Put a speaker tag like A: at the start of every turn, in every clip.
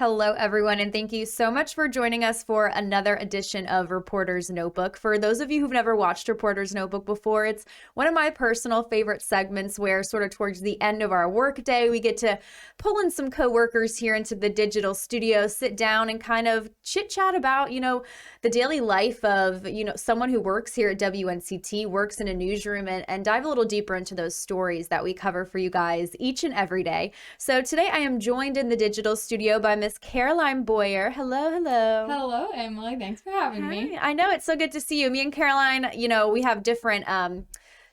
A: Hello, everyone, and thank you so much for joining us for another edition of Reporter's Notebook. For those of you who've never watched Reporter's Notebook before, it's one of my personal favorite segments where sort of towards the end of our workday, we get to pull in some coworkers here into the digital studio, sit down and kind of chit-chat about, the daily life of, someone who works here at WNCT, works in a newsroom, and dive a little deeper into those stories that we cover for you guys each and every day. So today I am joined in the digital studio by Miss Caroline Bowyer. Hello, hello.
B: Hello, Emily. Thanks for having me.
A: I know, it's so good to see you. Me and Caroline, we have different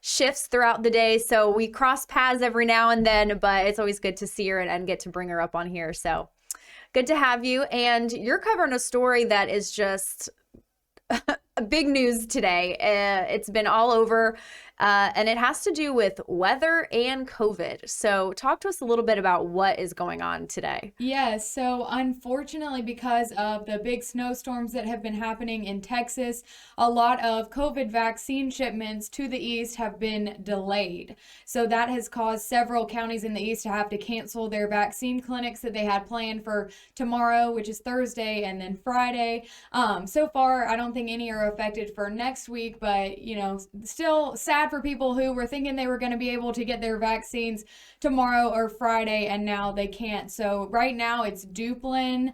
A: shifts throughout the day, so we cross paths every now and then, but it's always good to see her and get to bring her up on here. So good to have you. And you're covering a story that is just big news today. It's been all over, and it has to do with weather and COVID. So talk to us a little bit about what is going on today.
B: Yes, so unfortunately, because of the big snowstorms that have been happening in Texas, a lot of COVID vaccine shipments to the east have been delayed. So that has caused several counties in the east to have to cancel their vaccine clinics that they had planned for tomorrow, which is Thursday, and then Friday. So far, I don't think any are affected for next week, but still sad for people who were thinking they were going to be able to get their vaccines tomorrow or Friday, and now they can't. So right now it's Duplin,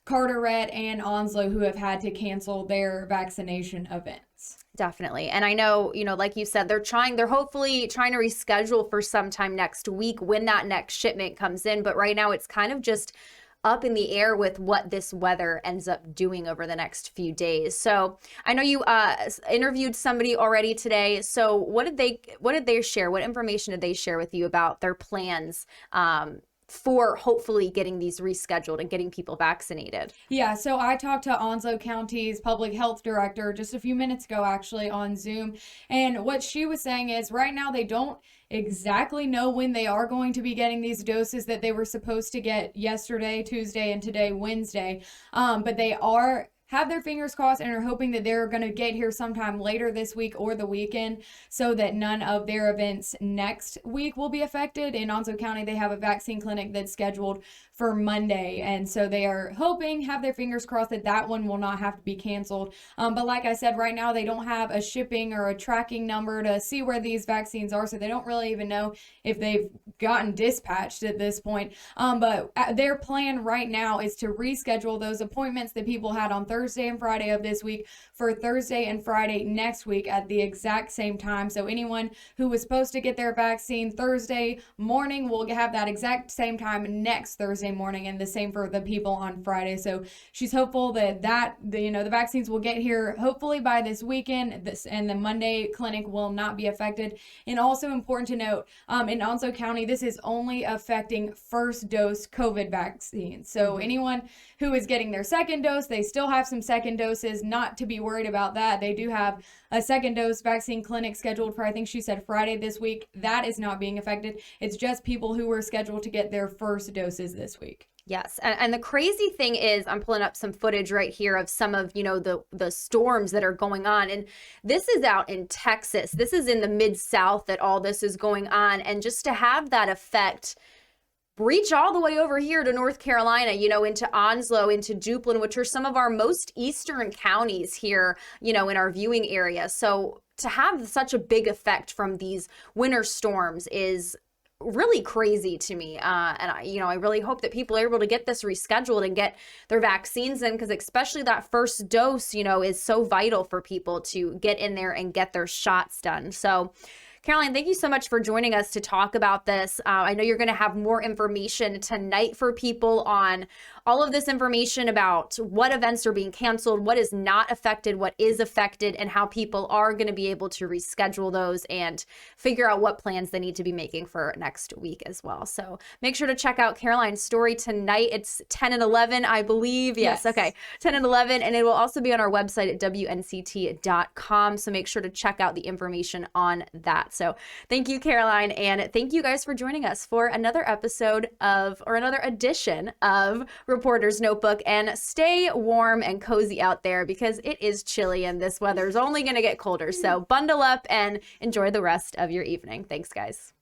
B: Carteret, and Onslow who have had to cancel their vaccination events.
A: Definitely. And I know, like you said, they're hopefully trying to reschedule for sometime next week when that next shipment comes in. But right now it's kind of just up in the air with what this weather ends up doing over the next few days. So I know you interviewed somebody already today. So what did they share? What information did they share with you about their plans for hopefully getting these rescheduled and getting people vaccinated?
B: Yeah, so I talked to Onslow County's public health director just a few minutes ago, actually, on Zoom. And what she was saying is right now they don't exactly know when they are going to be getting these doses that they were supposed to get yesterday, Tuesday, and today, Wednesday. But they have their fingers crossed and are hoping that they're going to get here sometime later this week or the weekend so that none of their events next week will be affected. In Onslow County, they have a vaccine clinic that's scheduled for Monday. And so they are hoping, have their fingers crossed that that one will not have to be canceled. But like I said, right now, they don't have a shipping or a tracking number to see where these vaccines are. So they don't really even know if they've gotten dispatched at this point. But their plan right now is to reschedule those appointments that people had on Thursday and Friday of this week for Thursday and Friday next week at the exact same time. So anyone who was supposed to get their vaccine Thursday morning will have that exact same time next Thursday morning, and the same for the people on Friday. So she's hopeful that the vaccines will get here hopefully by this weekend, and the Monday clinic will not be affected. And also important to note, in Onslow County, this is only affecting first dose COVID vaccines. So anyone who is getting their second dose, they still have some second doses, not to be worried about that. They do have a second dose vaccine clinic scheduled for, I think she said Friday this week. That is not being affected. It's just people who were scheduled to get their first doses this week.
A: Yes. And the crazy thing is, I'm pulling up some footage right here of some of, the storms that are going on. And this is out in Texas. This is in the Mid-South that all this is going on. And just to have that effect reach all the way over here to North Carolina, into Onslow, into Duplin, which are some of our most eastern counties here, in our viewing area. So to have such a big effect from these winter storms is really crazy to me. And I really hope that people are able to get this rescheduled and get their vaccines in, because especially that first dose, is so vital for people to get in there and get their shots done. So Caroline, thank you so much for joining us to talk about this. I know you're going to have more information tonight for people on all of this information about what events are being canceled, what is not affected, what is affected, and how people are going to be able to reschedule those and figure out what plans they need to be making for next week as well. So make sure to check out Caroline's story tonight. It's 10 and 11, I believe. Yes. Okay. 10 and 11. And it will also be on our website at WNCT.com. So make sure to check out the information on that. So thank you, Caroline. And thank you guys for joining us for another another edition of Reporter's Notebook. And stay warm and cozy out there because it is chilly and this weather is only going to get colder. So bundle up and enjoy the rest of your evening. Thanks, guys.